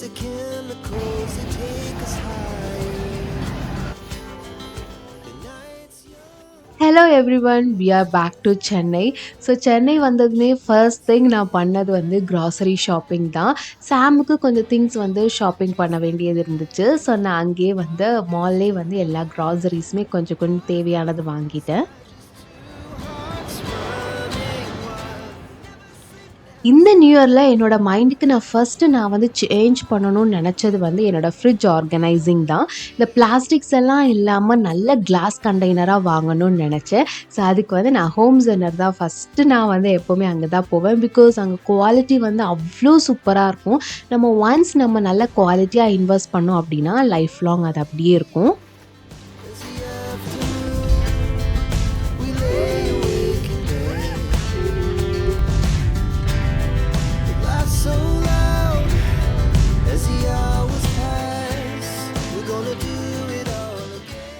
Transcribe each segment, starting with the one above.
the chemicals that take us higher. The night's young. Hello everyone, we are back to Chennai. So Chennai வந்ததுமே first thing நான் பண்ணது வந்து grocery shopping தான். சாமுக்கு கொஞ்சம் things வந்து ஷாப்பிங் பண்ண வேண்டியது இருந்துச்சு. ஸோ நான் அங்கேயே வந்து மால்லே வந்து எல்லா கிராசரிஸுமே கொஞ்சம் கொஞ்சம் தேவையானது வாங்கிட்டேன். இந்த நியூ இயரில் என்னோட மைண்டுக்கு நான் வந்து சேஞ்ச் பண்ணணும்னு நினச்சது வந்து என்னோடய ஃப்ரிட்ஜ் ஆர்கனைசிங் தான். இந்த பிளாஸ்டிக்ஸ் எல்லாம் இல்லாமல் நல்ல கிளாஸ் கண்டெய்னராக வாங்கணும்னு நினச்சேன். ஸோ அதுக்கு வந்து நான் ஹோம் சென்டர் தான் ஃபஸ்ட்டு நான் வந்து எப்போவுமே அங்கே தான் போவேன். பிகாஸ் அங்கே குவாலிட்டி வந்து அவ்வளோ சூப்பராக இருக்கும். நம்ம நல்ல குவாலிட்டியாக இன்வெஸ்ட் பண்ணோம் அப்படின்னா லைஃப் லாங் அது அப்படியே இருக்கும். We lay awake in bed. The laughs so loud as the hours pass. We're gonna do it all again.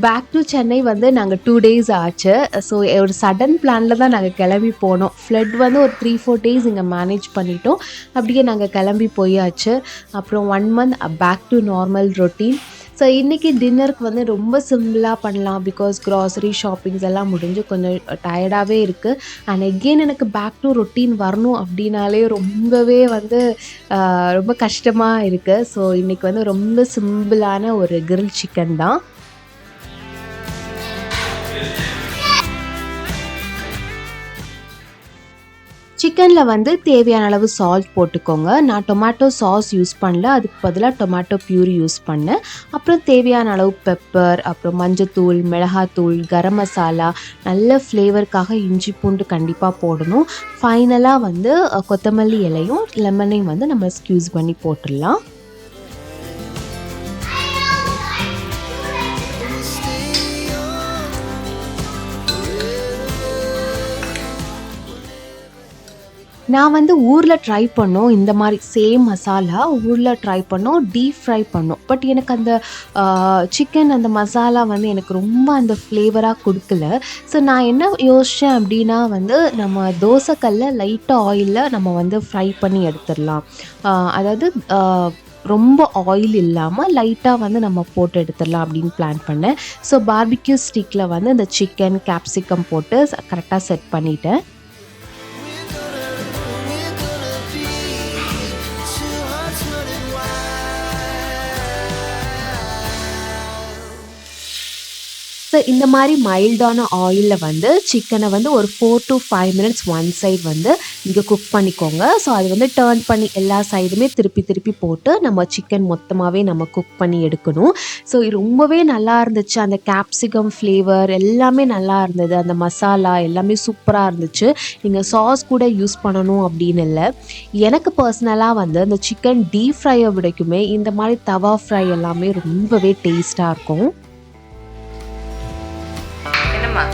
Back to Chennai வந்து நாங்கள் 2 days ஆச்சு. ஸோ ஒரு சடன் பிளானில் தான் நாங்கள் கிளம்பி போனோம். ஃப்ளட் வந்து ஒரு 3-4 days இங்கே மேனேஜ் பண்ணிட்டோம். அப்படியே நாங்கள் கிளம்பி போயாச்சு. அப்புறம் 1 month back to normal routine. So இன்றைக்கி டின்னருக்கு வந்து ரொம்ப சிம்பிளாக பண்ணலாம். பிகாஸ் க்ராசரி ஷாப்பிங்ஸ் எல்லாம் முடிஞ்சு கொஞ்சம் டயர்டாகவே இருக்குது. அண்ட் எகெயின் எனக்கு பேக் டு ரொட்டீன் வரணும் அப்படின்னாலே ரொம்பவே வந்து ரொம்ப கஷ்டமாக இருக்குது. ஸோ இன்றைக்கி வந்து ரொம்ப சிம்பிளான ஒரு கிரில் சிக்கன் தான். சிக்கனில் வந்து தேவையான அளவு சால்ட் போட்டுக்கோங்க. நான் டொமேட்டோ சாஸ் யூஸ் பண்ணல, அதுக்கு பதிலாக டொமேட்டோ பியூரி யூஸ் பண்ணேன். அப்புறம் தேவையான அளவு பெப்பர், அப்புறம் மஞ்சத்தூள், மிளகாத்தூள், கரம் மசாலா, நல்ல ஃப்ளேவருக்காக இஞ்சி பூண்டு கண்டிப்பாக போடணும். ஃபைனலாக வந்து கொத்தமல்லி இலையும் லெமனையும் வந்து நம்ம ஸ்க்யூஸ் பண்ணி போட்டுடலாம். நான் வந்து ஊரில் ட்ரை பண்ணோம், இந்த மாதிரி சேம் மசாலா ஊரில் ட்ரை பண்ணோம், டீப் ஃப்ரை பண்ணோம். பட் எனக்கு அந்த சிக்கன் அந்த மசாலா வந்து எனக்கு ரொம்ப அந்த ஃப்ளேவராக கொடுக்கல. ஸோ நான் என்ன யோசித்தேன் அப்படின்னா வந்து நம்ம தோசைக்கல்ல லைட்டாக ஆயிலில் நம்ம வந்து ஃப்ரை பண்ணி எடுத்துடலாம். அதாவது ரொம்ப ஆயில் இல்லாமல் லைட்டாக வந்து நம்ம போட்டு எடுத்துடலாம் அப்படின்னு பிளான் பண்ணேன். ஸோ பார்பிக்யூ ஸ்டிக்கில் வந்து இந்த சிக்கன் கேப்சிகம் போட்டு கரெக்டாக செட் பண்ணிட்டேன். We're gonna be two hearts running wild. So இந்த மாதிரி மைல்டான ஆயிலில் வந்து சிக்கனை வந்து ஒரு 4 to 5 minutes ஒன் சைடு வந்து இங்கே குக் பண்ணிக்கோங்க. ஸோ அது வந்து டர்ன் பண்ணி எல்லா சைடுமே திருப்பி திருப்பி போட்டு நம்ம சிக்கன் மொத்தமாகவே நம்ம குக் பண்ணி எடுக்கணும். ஸோ இது ரொம்பவே நல்லா இருந்துச்சு. அந்த கேப்சிகம் ஃப்ளேவர் எல்லாமே நல்லா இருந்தது. அந்த மசாலா எல்லாமே சூப்பராக இருந்துச்சு. நீங்கள் சாஸ் கூட யூஸ் பண்ணணும் அப்படின்னு இல்லை. எனக்கு பர்சனலாக வந்து அந்த சிக்கன் டீப் ஃப்ரையை விடைக்குமே இந்த மாதிரி தவா ஃப்ரை எல்லாமே ரொம்பவே டேஸ்ட்டாக இருக்கும். என்னம்மா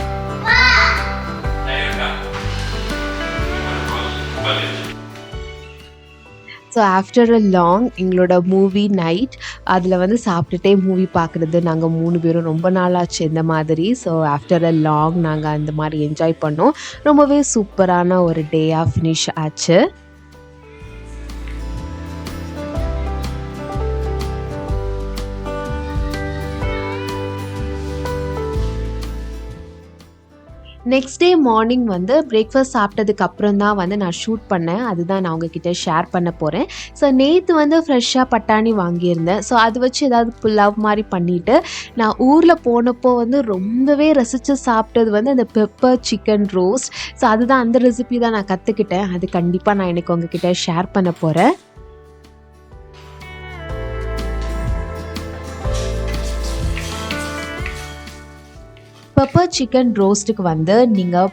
ஸோ ஆஃப்டர் அ லாங் எங்களோட மூவி நைட் அதில் வந்து சாப்பிட்டுட்டே மூவி பார்க்குறது நாங்கள் 3 பேரும் ரொம்ப நாளாச்சு இந்த மாதிரி. ஸோ ஆஃப்டர் அ லாங் நாங்கள் அந்த மாதிரி என்ஜாய் பண்ணோம். ரொம்பவே சூப்பரான ஒரு டேயாக ஃபினிஷ் ஆச்சு. நெக்ஸ்ட் டே மார்னிங் வந்து பிரேக்ஃபாஸ்ட் சாப்பிட்டதுக்கு அப்புறம் தான் வந்து நான் ஷூட் பண்ணேன். அதுதான் நான் உங்ககிட்ட ஷேர் பண்ண போகிறேன். ஸோ நேற்று வந்து ஃப்ரெஷ்ஷாக பட்டாணி வாங்கியிருந்தேன். ஸோ அது வச்சு ஏதாவது புலாவ் மாதிரி பண்ணிவிட்டு நான் ஊரில் போனப்போ வந்து ரொம்பவே ரசித்து சாப்பிட்டது வந்து அந்த பெப்பர் சிக்கன் ரோஸ்ட். ஸோ அதுதான் அந்த ரெசிபி தான் நான் கற்றுக்கிட்டேன். அது கண்டிப்பாக நான் எனக்கு உங்ககிட்ட ஷேர் பண்ண போகிறேன். பெப்பர் சிக்கன் ரோஸ்ட்டுக்கு வந்து நீங்கள்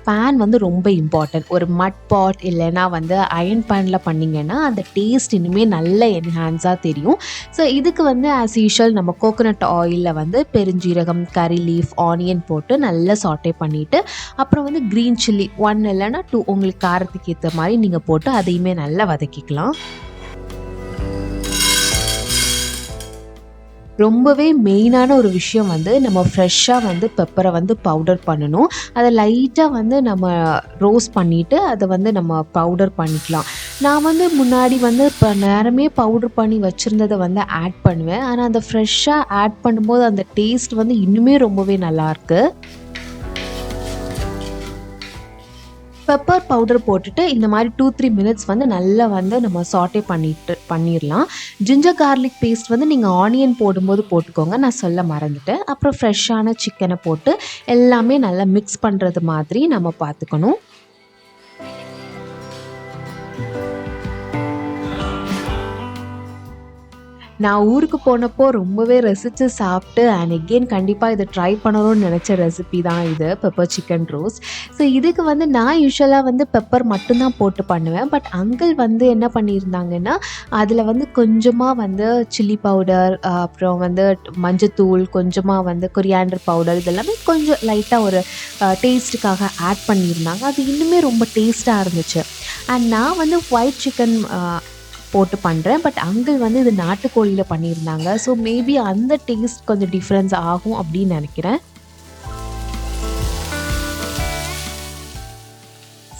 பேன் வந்து ரொம்ப இம்பார்ட்டன்ட். ஒரு மட் பாட் இல்லைன்னா வந்து அயன் பேனில் பண்ணிங்கன்னா அந்த டேஸ்ட் இனிமேல் நல்ல என்ஹான்ஸாக தெரியும். ஸோ இதுக்கு வந்து ஆஸ் யூஷுவல் நம்ம கோகோனட் ஆயிலில் வந்து பெருஞ்சீரகம், கறி லீஃப், ஆனியன் போட்டு நல்லா சாட்டே பண்ணிவிட்டு அப்புறம் வந்து க்ரீன் சில்லி 1 இல்லைன்னா 2 உங்களுக்கு காரத்துக்கு ஏற்ற மாதிரி நீங்கள் போட்டு அதையுமே நல்லா வதக்கிக்கலாம். ரொம்பவே மெயினான ஒரு விஷயம் வந்து நம்ம ஃப்ரெஷ்ஷாக வந்து பெப்பரை வந்து பவுடர் பண்ணணும். அதை லைட்டாக வந்து நம்ம ரோஸ்ட் பண்ணிவிட்டு அதை வந்து நம்ம பவுடர் பண்ணிக்கலாம். நான் வந்து முன்னாடி வந்து இப்போ நேரமே பவுடர் பண்ணி வச்சுருந்ததை வந்து ஆட் பண்ணுவேன். ஆனால் அந்த ஃப்ரெஷ்ஷாக ஆட் பண்ணும்போது அந்த டேஸ்ட் வந்து இன்னுமே ரொம்பவே நல்லாயிருக்கு. பெப்பர் பவுடர் போட்டுட்டு இந்த மாதிரி 2-3 மினிட்ஸ் வந்து நல்லா வந்து நம்ம சாட்டே பண்ணிடலாம். ஜிஞ்சர் கார்லிக் பேஸ்ட் வந்து நீங்கள் ஆனியன் போடும்போது போட்டுக்கோங்க, நான் சொல்ல மறந்துட்டேன். அப்புறம் ஃப்ரெஷ்ஷான சிக்கனை போட்டு எல்லாமே நல்லா மிக்ஸ் பண்ணுறது மாதிரி நம்ம பார்த்துக்கணும். நான் ஊருக்கு போனப்போ ரொம்பவே ரசித்து சாப்பிட்டு அண்ட் எகெயின் கண்டிப்பாக இதை ட்ரை பண்ணணும்னு நினச்ச ரெசிபி தான் இது, பெப்பர் சிக்கன் ரோஸ்ட். ஸோ இதுக்கு வந்து நான் யூஸ்வலாக வந்து பெப்பர் மட்டும்தான் போட்டு பண்ணுவேன். பட் அங்கிள் வந்து என்ன பண்ணியிருந்தாங்கன்னா, அதில் வந்து கொஞ்சமாக வந்து சில்லி பவுடர், அப்புறம் வந்து மஞ்சத்தூள், கொஞ்சமாக வந்து கொரியாண்டர் பவுடர், இதெல்லாமே கொஞ்சம் லைட்டாக ஒரு டேஸ்ட்டுக்காக ஆட் பண்ணியிருந்தாங்க. அது இன்னுமே ரொம்ப டேஸ்ட்டாக இருந்துச்சு. அண்ட் நான் வந்து ஒயிட் சிக்கன் போட்டு பண்ணுறேன். பட் அங்கிள் வந்து இது நாட்டுக்கோழியில் பண்ணியிருந்தாங்க. ஸோ மேபி அந்த டேஸ்ட் கொஞ்சம் டிஃப்ரென்ஸ் ஆகும் அப்படின்னு நினைக்கிறேன்.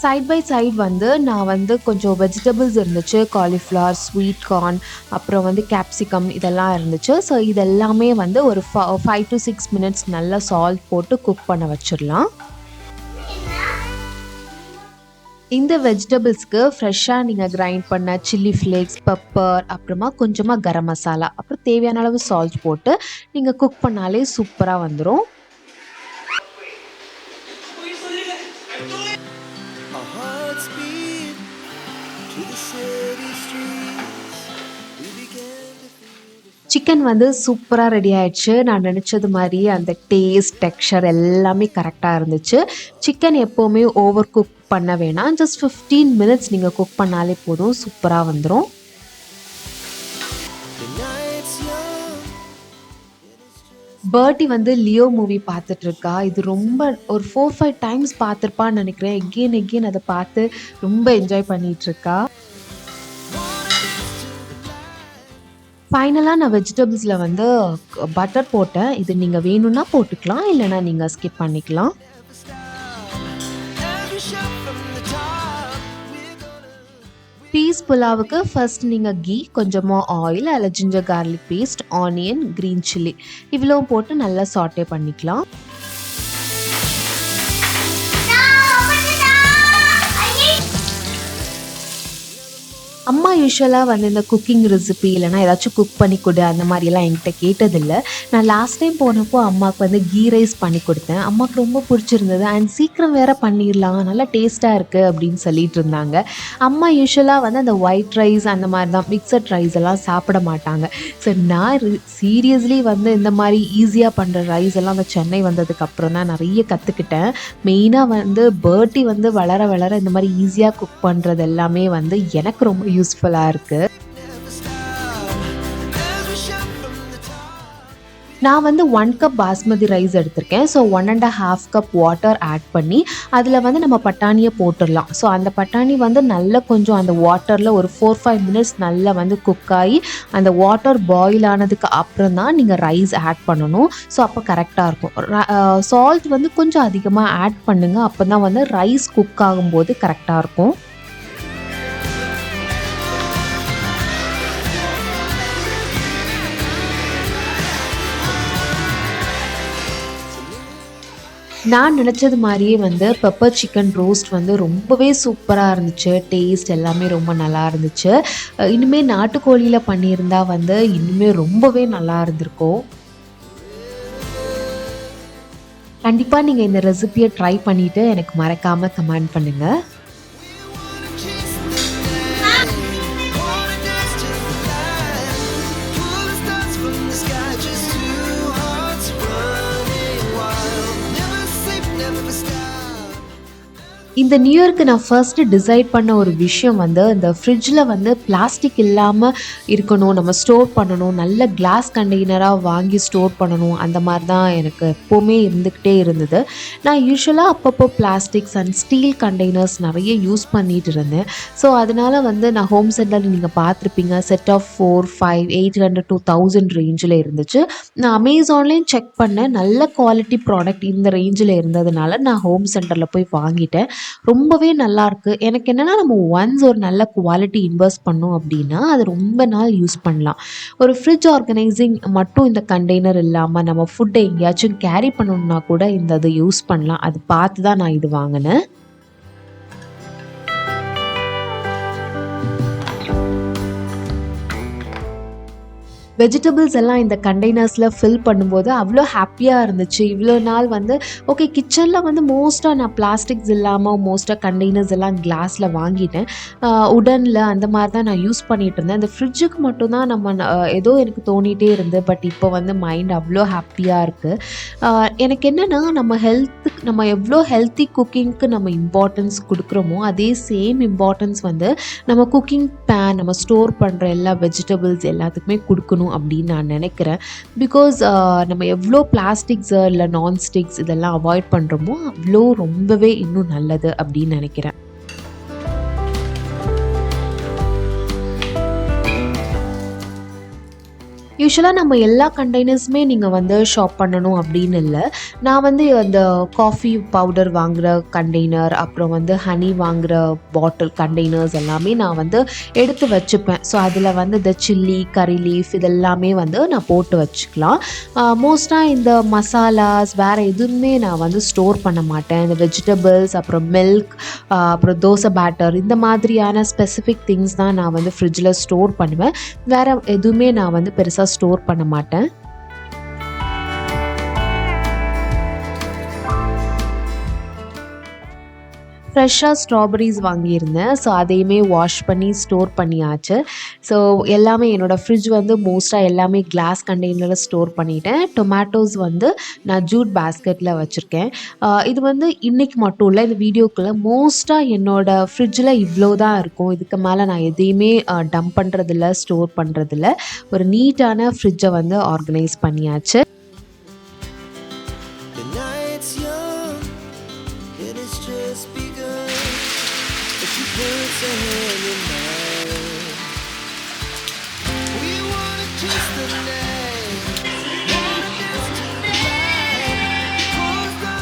சைட் பை சைட் வந்து நான் வந்து கொஞ்சம் வெஜிடபிள்ஸ் இருந்துச்சு. காலிஃப்ளவர், ஸ்வீட் கார்ன், அப்புறம் வந்து கேப்சிகம் இதெல்லாம் இருந்துச்சு. ஸோ இதெல்லாமே வந்து ஒரு 5 to 6 மினிட்ஸ் நல்லா சால்ட் போட்டு குக் பண்ண வச்சிடலாம். இந்த வெஜிடபிள்ஸ்க்கு ஃப்ரெஷ்ஷாக நீங்கள் கிரைண்ட் பண்ண சில்லி ஃப்ளேக்ஸ், பெப்பர், அப்புறமா கொஞ்சமாக கரம் மசாலா, அப்புறம் தேவையான அளவு சால்ட் போட்டு நீங்கள் குக் பண்ணாலே சூப்பராக வந்துடும். Our hearts beat to the city streets. We began to feel the chicken வந்து சூப்பராக ரெடி ஆயிடுச்சு. நான் நினச்சது மாதிரி அந்த டேஸ்ட், டெக்ஸ்சர் எல்லாமே கரெக்டாக இருந்துச்சு. சிக்கன் எப்போவுமே ஓவர் குக் பண்ண வேணாம். ஜஸ்ட் 15 மினிட்ஸ் நீங்கள் குக் பண்ணாலே போதும், சூப்பராக வந்துடும். night's young. பர்ட்டி வந்து லியோ மூவி பார்த்துட்ருக்கா. இது ரொம்ப ஒரு 4-5 டைம்ஸ் பார்த்துருப்பான்னு நினைக்கிறேன். எகெயின் அதை பார்த்து ரொம்ப என்ஜாய் பண்ணிகிட்ருக்கா. ஃபைனலாக நான் வெஜிடபிள்ஸில் வந்து பட்டர் போட்டேன். இது நீங்கள் வேணும்னா போட்டுக்கலாம், இல்லைனா நீங்கள் ஸ்கிப் பண்ணிக்கலாம். Every shot from the top. We're gonna peas புலாவுக்கு ஃபர்ஸ்ட் நீங்கள் கீ, கொஞ்சமாக ஆயில், அதில் ginger garlic paste, onion, green chilli இவ்வளோ போட்டு நல்லா சாட்டே பண்ணிக்கலாம். அம்மா யூஸ்வலாக வந்து இந்த குக்கிங் ரெசிபி இல்லைனா ஏதாச்சும் குக் பண்ணி கொடு அந்த மாதிரிலாம் என்கிட்ட கேட்டதில்லை. நான் லாஸ்ட் டைம் போனப்போ அம்மாவுக்கு வந்து கீ ரைஸ் பண்ணி கொடுத்தேன். அம்மாவுக்கு ரொம்ப பிடிச்சிருந்தது. அண்ட் சீக்கிரம் வேறு பண்ணிடலாம், நல்லா டேஸ்ட்டாக இருக்குது அப்படின்னு சொல்லிட்டு இருந்தாங்க. அம்மா யூஸ்வலாக வந்து அந்த ஒயிட் ரைஸ் அந்த மாதிரி தான், மிக்சட் ரைஸ் எல்லாம் சாப்பிட மாட்டாங்க. ஸோ நான் சீரியஸ்லி வந்து இந்த மாதிரி ஈஸியாக பண்ணுற ரைஸ் எல்லாம் அந்த சென்னை வந்ததுக்கப்புறம் தான் நிறைய கற்றுக்கிட்டேன். மெயினாக வந்து பர்ட்டி வந்து வளர வளர இந்த மாதிரி ஈஸியாக குக் பண்ணுறது எல்லாமே வந்து எனக்கு ரொம்ப யூஸ்ஃபுல்லாக இருக்குது. never stop. Every shot from the top. நான் வந்து 1 கப் பாஸ்மதி ரைஸ் எடுத்திருக்கேன். ஸோ 1.5 கப் வாட்டர் ஆட் பண்ணி அதில் வந்து நம்ம பட்டாணியை போட்டுடலாம். ஸோ அந்த பட்டாணி வந்து நல்லா கொஞ்சம் அந்த வாட்டரில் ஒரு 4-5 மினிட்ஸ் நல்லா வந்து குக் ஆகி அந்த வாட்டர் பாயில் ஆனதுக்கு அப்புறம் தான் நீங்கள் ரைஸ் ஆட் பண்ணணும். ஸோ அப்போ கரெக்டாக இருக்கும். சால்ட் வந்து கொஞ்சம் அதிகமாக ஆட் பண்ணுங்கள், அப்போ தான் வந்து ரைஸ் குக் ஆகும்போது கரெக்டாக இருக்கும். நான் நினச்சது மாதிரியே வந்து பெப்பர் சிக்கன் ரோஸ்ட் வந்து ரொம்பவே சூப்பராக இருந்துச்சு. டேஸ்ட் எல்லாமே ரொம்ப நல்லா இருந்துச்சு. இனிமே நாட்டுக்கோழியில் பண்ணியிருந்தா வந்து இன்னுமே ரொம்பவே நல்லா இருந்திருக்கும். கண்டிப்பாக நீங்கள் இந்த ரெசிபியை ட்ரை பண்ணிவிட்டு எனக்கு மறக்காமல் கமெண்ட் பண்ணுங்கள். Chase the night. Wanna dance to the light. Pull the stars from the sky. Just two hearts running wild. Never sleep, never stop. இந்த நியூ இயர்க்கு நான் ஃபர்ஸ்ட்டு டிசைட் பண்ண ஒரு விஷயம் வந்து இந்த ஃப்ரிட்ஜில் வந்து பிளாஸ்டிக் இல்லாமல் இருக்கணும், நம்ம ஸ்டோர் பண்ணணும், நல்ல கிளாஸ் கண்டெய்னராக வாங்கி ஸ்டோர் பண்ணணும். அந்த மாதிரி தான் எனக்கு எப்போவுமே இருந்துக்கிட்டே இருந்தது. நான் யூஸ்வலாக அப்பப்போ பிளாஸ்டிக்ஸ் அண்ட் ஸ்டீல் கண்டெய்னர்ஸ் நிறைய யூஸ் பண்ணிகிட்டு இருந்தேன். ஸோ அதனால் வந்து நான் ஹோம் சென்டரில் நீங்கள் பார்த்துருப்பீங்க, செட் ஆஃப் 4, 5, 800 to 1000 ரேஞ்சில் இருந்துச்சு. நான் அமேசான்லேயும் செக் பண்ணேன், நல்ல குவாலிட்டி ப்ராடக்ட் இந்த ரேஞ்சில் இருந்ததுனால நான் ஹோம் சென்டரில் போய் வாங்கிட்டேன். ரொம்பவே நல்லாயிருக்கு. எனக்கு என்னென்னா நம்ம ஒன்ஸ் ஒரு நல்ல குவாலிட்டி இன்வெஸ்ட் பண்ணோம் அப்படின்னா அது ரொம்ப நாள் யூஸ் பண்ணலாம். ஒரு ஃப்ரிட்ஜ் ஆர்கனைசிங் மட்டும் இந்த கண்டெய்னர் இல்லாமல் நம்ம ஃபுட்டை எங்கேயாச்சும் கேரி பண்ணணுன்னா கூட இந்த இதை யூஸ் பண்ணலாம். அது பார்த்து தான் நான் இது வாங்கினேன். வெஜிடபிள்ஸ் எல்லாம் இந்த கண்டெய்னர்ஸில் ஃபில் பண்ணும்போது அவ்வளோ ஹாப்பியாக இருந்துச்சு. இவ்வளோ நாள் வந்து ஓகே கிச்சனில் வந்து மோஸ்ட்டாக நான் பிளாஸ்டிக்ஸ் இல்லாமல் மோஸ்ட்டாக கண்டெய்னர்ஸ் எல்லாம் கிளாஸில் வாங்கிட்டேன். உடனில் அந்த மாதிரி தான் நான் யூஸ் பண்ணிகிட்டு இருந்தேன். இந்த ஃப்ரிட்ஜுக்கு மட்டும்தான் நம்ம ஏதோ எனக்கு தோணிகிட்டே இருந்து. பட் இப்போ வந்து மைண்ட் அவ்வளோ ஹாப்பியாக இருக்குது. எனக்கு என்னென்னா நம்ம எவ்வளோ ஹெல்த்தி குக்கிங்க்கு நம்ம இம்பார்ட்டன்ஸ் கொடுக்குறோமோ அதே சேம் இம்பார்ட்டன்ஸ் வந்து நம்ம குக்கிங் பேன் நம்ம ஸ்டோர் பண்ணுற எல்லா வெஜிடபிள்ஸ் எல்லாத்துக்குமே கொடுக்கணும் அப்படின்னு நான் நினைக்கிறேன். பிகாஸ் நம்ம எவ்வளோ பிளாஸ்டிக்ஸு இல்லை நான்ஸ்டிக்ஸ் இதெல்லாம் அவாய்ட் பண்ணுறோமோ அவ்வளோ ரொம்பவே இன்னும் நல்லது அப்படின்னு நினைக்கிறேன். யூஷுவலாக நம்ம எல்லா கண்டெய்னர்ஸுமே நீங்கள் வந்து ஷாப் பண்ணணும் அப்படின்னு இல்லை. நான் வந்து அந்த காஃபி பவுடர் வாங்குகிற கண்டெய்னர், அப்புறம் வந்து ஹனி வாங்குகிற பாட்டில் கண்டெய்னர்ஸ் எல்லாமே நான் வந்து எடுத்து வச்சுப்பேன். ஸோ அதில் வந்து இந்த சில்லி, கறி லீஃப் இதெல்லாமே வந்து நான் போட்டு வச்சுக்கலாம். மோஸ்ட்டாக இந்த மசாலாஸ் வேறு எதுவுமே நான் வந்து ஸ்டோர் பண்ண மாட்டேன். இந்த வெஜிடபிள்ஸ், அப்புறம் மில்க், அப்புறம் தோசை பேட்டர் இந்த மாதிரியான ஸ்பெசிஃபிக் திங்ஸ் தான் நான் வந்து ஃப்ரிட்ஜில் ஸ்டோர் பண்ணுவேன். வேறு எதுவுமே நான் வந்து பெருசாக ஸ்டோர் பண்ண மாட்டேன். ஃப்ரெஷ்ஷாக ஸ்ட்ராபெரிஸ் வாங்கியிருந்தேன். ஸோ அதையுமே வாஷ் பண்ணி ஸ்டோர் பண்ணியாச்சு. ஸோ எல்லாமே என்னோடய ஃப்ரிட்ஜ் வந்து மோஸ்ட்டாக எல்லாமே கிளாஸ் கண்டெய்னரில் ஸ்டோர் பண்ணிட்டேன். டொமேட்டோஸ் வந்து நான் ஜூட் பேஸ்கெட்டில் வச்சுருக்கேன். இது வந்து இன்றைக்கி மட்டும் இல்லை, இந்த வீடியோக்குள்ளே மோஸ்ட்டாக என்னோடய ஃப்ரிட்ஜில் இவ்வளோ தான் இருக்கும். இதுக்கு மேலே நான் எதையுமே டம்ப் பண்ணுறதில்ல, ஸ்டோர் பண்ணுறதில்ல. ஒரு நீட்டான ஃப்ரிட்ஜை வந்து ஆர்கனைஸ் பண்ணியாச்சு. The night's young and it's just begun. If you put a hand in mine, we wanna kiss the night, wanna dance to the light, close the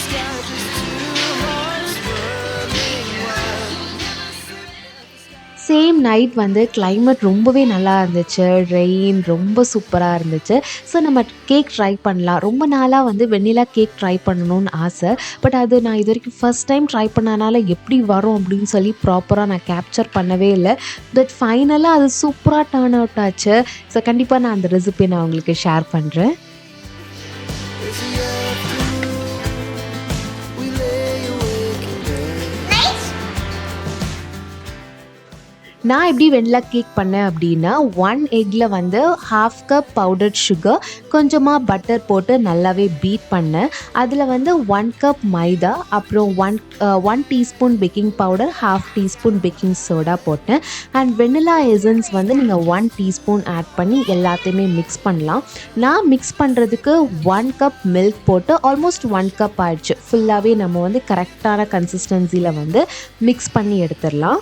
sky, just two hearts running wild. Same night வந்து climate ரொம்பவே நல்லா இருந்துச்சு. Rain ரொம்ப சூப்பராக இருந்துச்சு. So நம்ம cake try பண்ணலாம். ரொம்ப நாளாக வந்து வெண்ணிலா கேக் ட்ரை பண்ணணும்னு ஆசை. பட் அது நான் இது வரைக்கும் ஃபஸ்ட் டைம் ட்ரை பண்ணனால எப்படி வரும் அப்படின்னு சொல்லி ப்ராப்பராக நான் கேப்சர் பண்ணவே இல்லை. பட் ஃபைனலாக அது சூப்பராக டர்ன் அவுட் ஆச்சு. ஸோ கண்டிப்பாக நான் அந்த ரெசிபி நான் உங்களுக்கு ஷேர் பண்ணுறேன். It's the afternoon, we lay awake in bed. நான் எப்படி வெண்ணிலா கேக் பண்ணேன் அப்படின்னா 1 எக்கில் வந்து 1/2 கப் பவுடர்ட் சுகர், கொஞ்சமாக பட்டர் போட்டு நல்லாவே பீட் பண்ணேன். அதில் வந்து 1 கப் மைதா, அப்புறம் 1 teaspoon baking powder, 1/2 teaspoon baking soda போட்டேன். அண்ட் வெண்ணிலா எசன்ஸ் வந்து நீங்கள் 1 டீஸ்பூன் ஆட் பண்ணி எல்லாத்தையுமே மிக்ஸ் பண்ணலாம். நான் மிக்ஸ் பண்ணுறதுக்கு 1 கப் மில்க் போட்டு ஆல்மோஸ்ட் 1 கப் ஆயிடுச்சு. ஃபுல்லாகவே நம்ம வந்து கரெக்டான கன்சிஸ்டன்சியில் வந்து மிக்ஸ் பண்ணி எடுத்துடலாம்.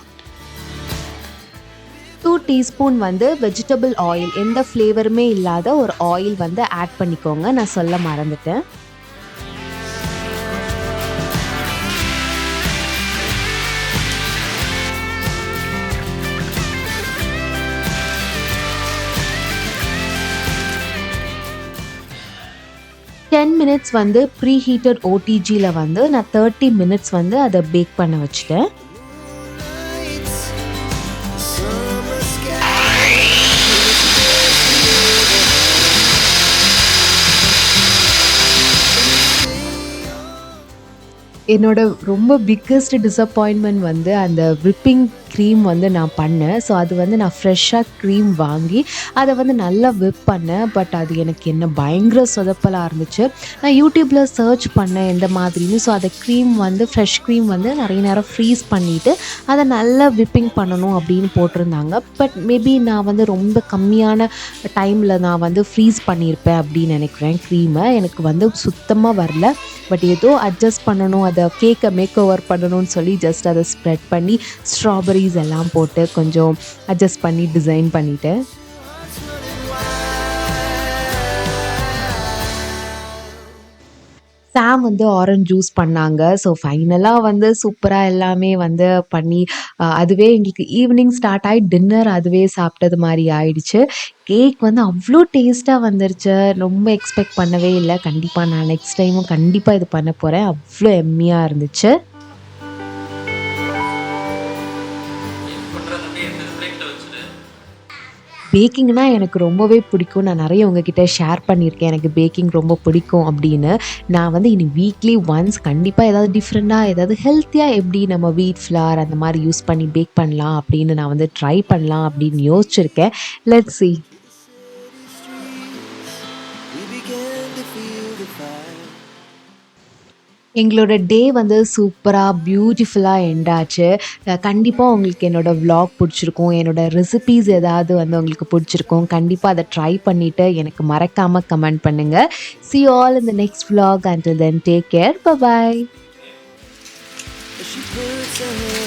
2 டீஸ்பூன் வந்து வெஜிடபிள் ஆயில், எந்த ஃப்ளேவருமே இல்லாத ஒரு ஆயில் வந்து ஆட் பண்ணிக்கோங்க. நான் சொல்ல மறந்துட்டேன். மினிட்ஸ் வந்து ப்ரீ ஹீட்டட் ஓடிஜியில் வந்து நான் 30 மினிட்ஸ் வந்து அதை பேக் பண்ண வச்சுட்டேன். Nights, summer sky, என்னோட ரொம்ப பிக்கஸ்ட் டிசப்பாயின்மெண்ட் வந்து அந்த விப்பிங் க்ரீம் வந்து நான் பண்ணேன். ஸோ அது வந்து நான் ஃப்ரெஷ்ஷாக க்ரீம் வாங்கி அதை வந்து நல்லா விப் பண்ணேன். பட் அது எனக்கு என்ன பயங்கர சொதப்பலாக இருந்துச்சு. நான் யூடியூப்பில் சர்ச் பண்ணேன் எந்த மாதிரின்னு. ஸோ அதை ஃப்ரெஷ் க்ரீம் வந்து நிறைய நேரம் ஃப்ரீஸ் பண்ணிவிட்டு அதை நல்லா விப்பிங் பண்ணணும் அப்படின்னு போட்டிருந்தாங்க. பட் மேபி நான் வந்து ரொம்ப கம்மியான டைமில் நான் வந்து ஃப்ரீஸ் பண்ணியிருப்பேன் அப்படின்னு நினைக்கிறேன். க்ரீமை எனக்கு வந்து சுத்தமாக வரல. பட் ஏதோ அட்ஜஸ்ட் பண்ணணும், அதை கேக்கை மேக் ஓவர் பண்ணணும்னு சொல்லி ஜஸ்ட் அதை ஸ்ப்ரெட் பண்ணி ஸ்ட்ராபெரிஸ் எல்லாம் போட்டு கொஞ்சம் அட்ஜஸ்ட் பண்ணி டிசைன் பண்ணிட்டேன். சாம் வந்து ஆரஞ்ச் ஜூஸ் பண்ணாங்க. ஸோ ஃபைனலா வந்து சூப்பரா எல்லாமே வந்து பண்ணி அதுவே எங்களுக்கு ஈவினிங் ஸ்டார்ட் ஆயி டின்னர் அதுவே சாப்பிட்டது மாரி ஆயிடுச்சு. கேக் வந்து அவ்ளோ டேஸ்ட்டா வந்துருச்சு. ரொம்ப எக்ஸ்பெக்ட் பண்ணவே இல்ல. கண்டிப்பா நான் நெக்ஸ்ட் டைமும் கண்டிப்பா இது பண்ண போறேன். அவ்ளோ எம்மியா இருந்துச்சு. பேக்கிங்னா எனக்கு ரொம்பவே பிடிக்கும். நான் நெறைய உங்ககிட்ட ஷேர் பண்ணியிருக்கேன். எனக்கு பேக்கிங் ரொம்ப பிடிக்கும் அப்படின்னு. நான் வந்து இனி வீக்லி ஒன்ஸ் கண்டிப்பா ஏதாவது டிஃப்ரெண்ட்டா ஏதாவது ஹெல்த்தியா எப்படி நம்ம வீட் ஃப்ளார் அந்த மாரி யூஸ் பண்ணி பேக் பண்ணலாம் அப்படின்னு நான் வந்து ட்ரை பண்ணலாம் அப்படின்னு யோசிச்சிருக்கேன். Let's see. We began to feel the fire. எங்களோட டே வந்து சூப்பரா, பியூட்டிஃபுல்லா எண்ட் ஆச்சு. கண்டிப்பா உங்களுக்கு என்னோட விளாக் புடிச்சிருக்கும். என்னோட ரெசிபீஸ் ஏதாவது வந்து உங்களுக்கு புடிச்சிருக்கும். கண்டிப்பா அத ட்ரை பண்ணிட்டு எனக்கு மறக்காம கமெண்ட் பண்ணுங்க. See you all in the next vlog. Until then, take care. Bye bye. She puts her